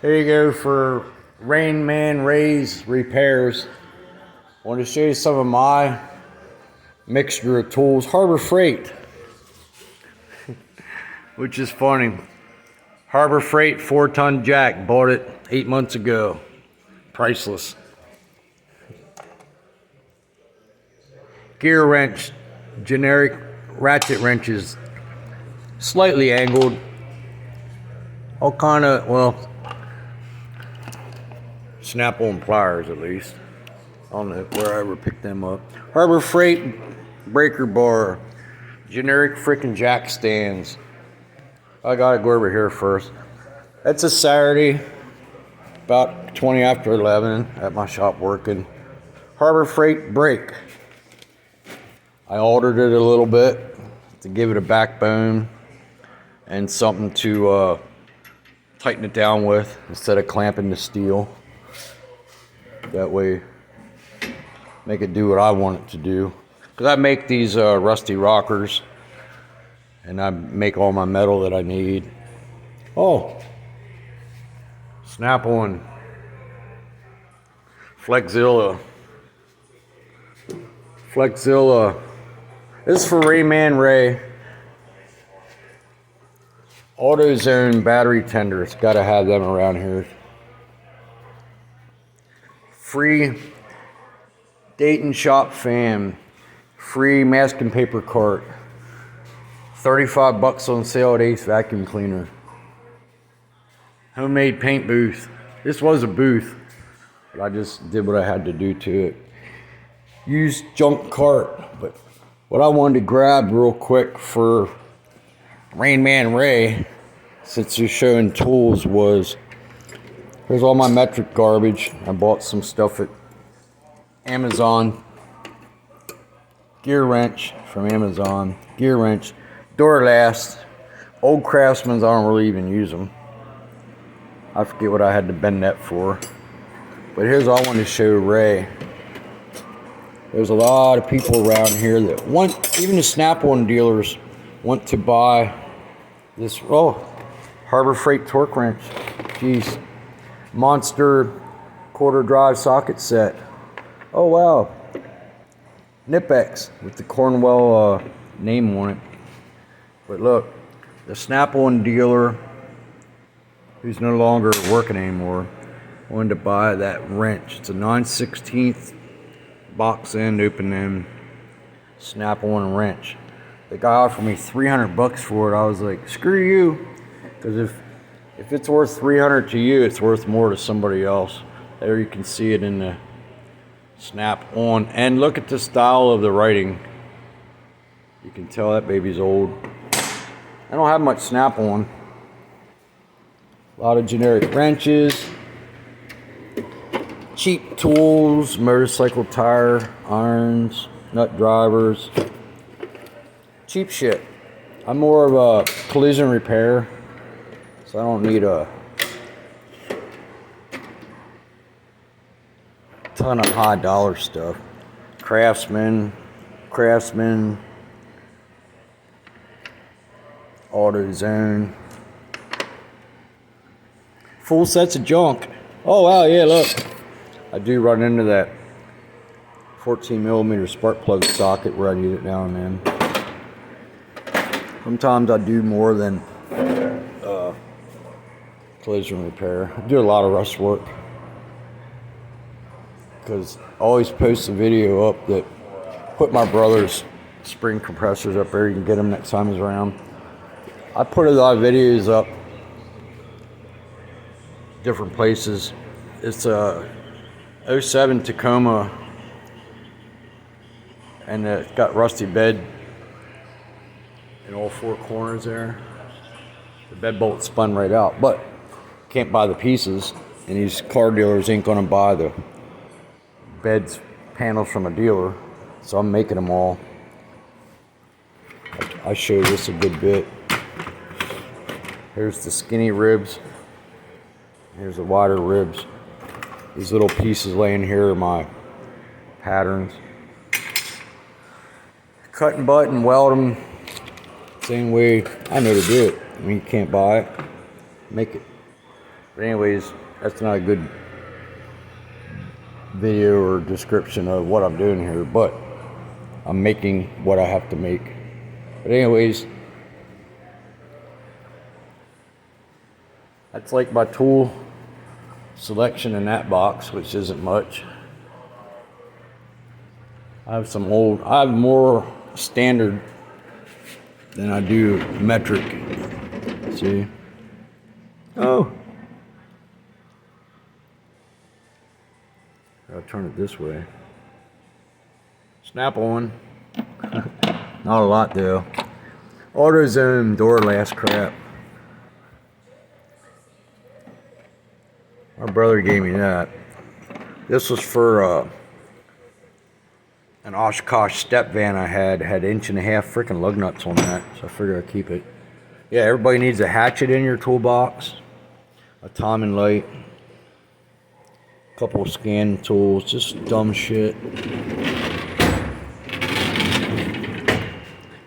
Here you go for Rain Man Ray's repairs. I want to show you some of my mixture of tools. Harbor Freight, which is funny. Harbor Freight 4-ton jack. Bought it 8 months ago. Priceless. Gear wrench. Generic ratchet wrenches. Slightly angled. All kind of, well, Snap-on pliers at least. I don't know where I ever picked them up. Harbor Freight breaker bar. Generic freaking jack stands. I gotta go over here first. It's a Saturday, about 20 after 11 at my shop working. Harbor Freight brake. I altered it a little bit to give it a backbone and something to tighten it down with instead of clamping the steel. That way, make it do what I want it to do. Because I make these rusty rockers, and I make all my metal that I need. Oh, Snap-on Flexzilla. This is for Rain Man Ray. AutoZone battery tenders. Gotta have them around here. Free Dayton Shop fan. Free masking paper cart. $35 on sale at Ace Vacuum Cleaner. Homemade paint booth. This was a booth, but I just did what I had to do to it. Used junk cart, but what I wanted to grab real quick for Rain Man Ray, since you're showing tools, was here's all my metric garbage. I bought some stuff at Amazon. Gear wrench from Amazon. Gear wrench. Duralast. Old Craftsman's, I don't really even use them. I forget what I had to bend that for. But here's all I wanted to show Ray. There's a lot of people around here that want, even the Snap-on dealers, want to buy this, Harbor Freight torque wrench. Jeez. Monster quarter drive socket set. Oh wow. Knipex with the Cornwell name on it. But look, the Snap-on dealer, who's no longer working anymore, wanted to buy that wrench. It's a 9/16 box end, open end, Snap-on wrench. The guy offered me $300 for it. I was like, screw you, because if it's worth $300 to you, it's worth more to somebody else. There you can see it in the Snap-on, and look at the style of the writing. You can tell that baby's old. I don't have much Snap-on. A lot of generic wrenches, cheap tools, motorcycle tire irons, nut drivers, cheap shit. I'm more of a collision repair, so I don't need a ton of high dollar stuff. Craftsman, AutoZone. Full sets of junk. Oh wow, yeah, look. I do run into that 14mm spark plug socket where I need it now and then. Sometimes I do more than collision repair. I do a lot of rust work, because I always post a video up that put my brother's spring compressors up there. You can get them next time he's around. I put a lot of videos up different places. It's a 07 Tacoma, and it's got rusty bed in all four corners there. The bed bolt spun right out, but can't buy the pieces, and these car dealers ain't gonna buy the beds panels from a dealer, so I'm making them all. I show this a good bit. Here's the skinny ribs. Here's the wider ribs. These little pieces laying here are my patterns. Cut and butt and weld them same way I know to do it. I mean, you can't buy it, make it. But anyways, that's not a good video or description of what I'm doing here, but I'm making what I have to make. But anyways, that's like my tool selection in that box, which isn't much. I have more standard than I do metric. See? Oh. I'll turn it this way. Snap on. Not a lot though. AutoZone door last crap. My brother gave me that. This was for an Oshkosh step van I had 1.5 inch freaking lug nuts on that, so I figured I'd keep it. Yeah, everybody needs a hatchet in your toolbox, a timing light, a couple of scan tools, just dumb shit.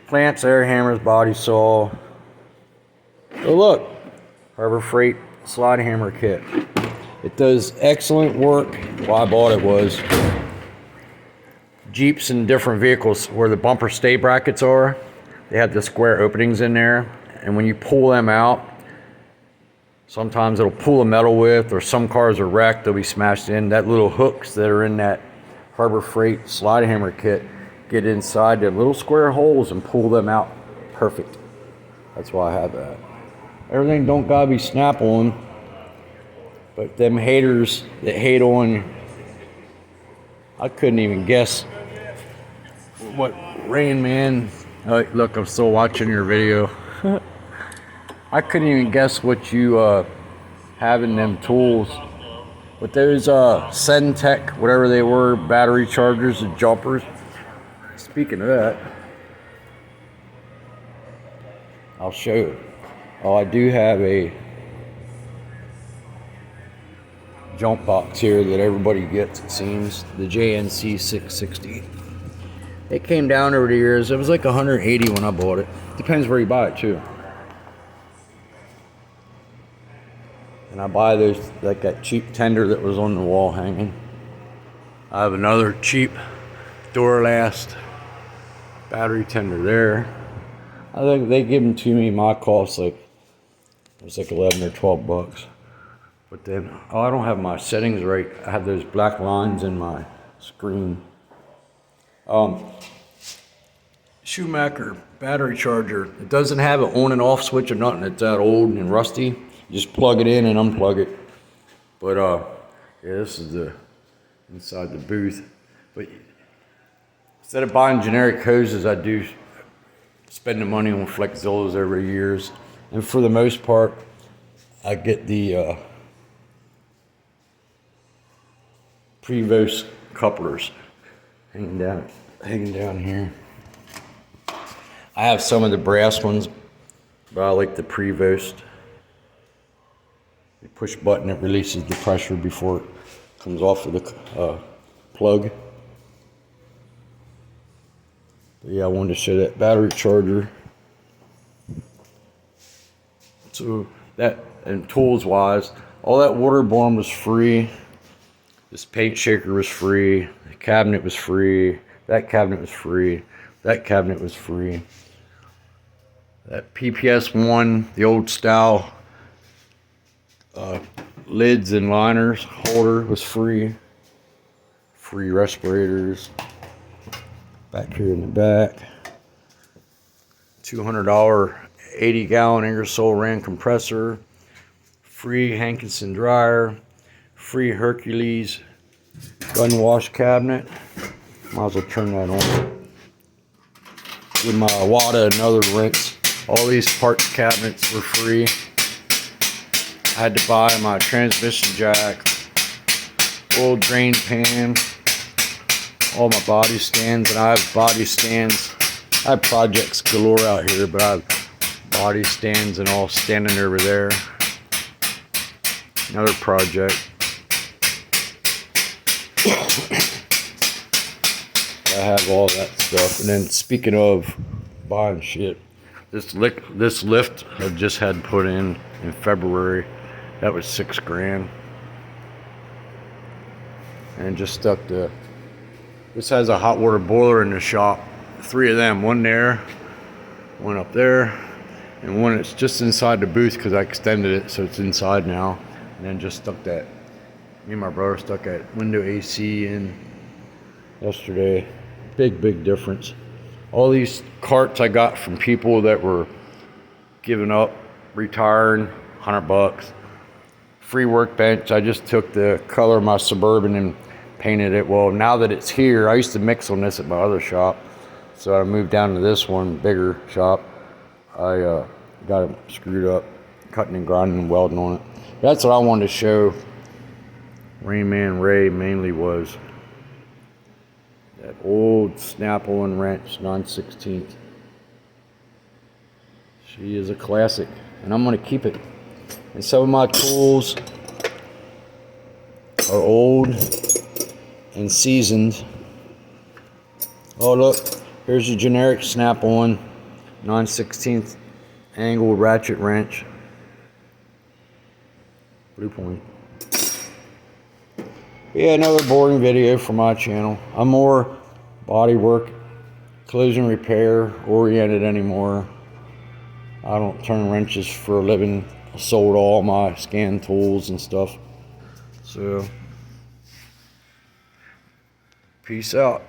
Clamps, air hammers, body saw. Oh look, Harbor Freight slide hammer kit. It does excellent work. Why I bought it was Jeeps and different vehicles where the bumper stay brackets are. They have the square openings in there, and when you pull them out, sometimes it'll pull a metal width, or some cars are wrecked, they'll be smashed in. That little hooks that are in that Harbor Freight slide hammer kit get inside the little square holes and pull them out perfect. That's why I have that. Everything don't gotta be snap-on, but them haters that hate on, I couldn't even guess what Rain Man. Look, I'm still watching your video. I couldn't even guess what you have in them tools. But those Sentech, whatever they were, battery chargers and jumpers. Speaking of that, I'll show you. Oh, I do have a jump box here that everybody gets, it seems. The JNC 660. It came down over the years. It was like 180 when I bought it. Depends where you buy it too. And I buy those, like that cheap tender that was on the wall hanging. I have another cheap Duralast battery tender there. I think they give them to me. My cost it was like 11 or 12 bucks. But then, I don't have my settings right. I have those black lines in my screen. Schumacher battery charger. It doesn't have an on and off switch or nothing. It's that old and rusty. You just plug it in and unplug it. But yeah, this is the inside the booth. But instead of buying generic hoses, I do spend the money on Flexzillas every years. And for the most part, I get the Prevost couplers hanging down here. I have some of the brass ones, but I like the Prevost. You push button, it releases the pressure before it comes off of the plug. But yeah, I wanted to show that battery charger. So that, and tools wise, all that waterborne was free. This paint shaker was free. The cabinet was free. That cabinet was free. That cabinet was free. That PPS1, the old style lids and liners holder was free. Free respirators. Back here in the back. $200 80-gallon Ingersoll Rand compressor. Free Hankinson dryer. Free Hercules gun wash cabinet. Might as well turn that on. With my Wada and other rinse. All these parts cabinets were free. I had to buy my transmission jack, oil drain pan, all my body stands, and I have body stands. I have projects galore out here, but I have body stands and all standing over there. Another project. I have all that stuff. And then speaking of buying shit, this lift I just had put in February. That was $6 grand. And just stuck this has a hot water boiler in the shop. 3 of them, one there, one up there, and one that's just inside the booth because I extended it so it's inside now. And then just stuck that, me and my brother stuck that window AC in yesterday. Big difference. All these carts I got from people that were giving up, retiring, $100. Free workbench. I just took the color of my Suburban and painted it. Well, now that it's here, I used to mix on this at my other shop, so I moved down to this one, bigger shop. I got it screwed up, cutting and grinding and welding on it. That's what I wanted to show Rain Man Ray mainly, was that old Snap-on wrench, 9/16. She is a classic, and I'm going to keep it. And some of my tools are old and seasoned. Oh look, here's a generic Snap-on 9/16 angled ratchet wrench. Blue Point. Yeah, another boring video for my channel. I'm more body work, collision repair oriented anymore. I don't turn wrenches for a living. I sold all my scan tools and stuff. So, peace out.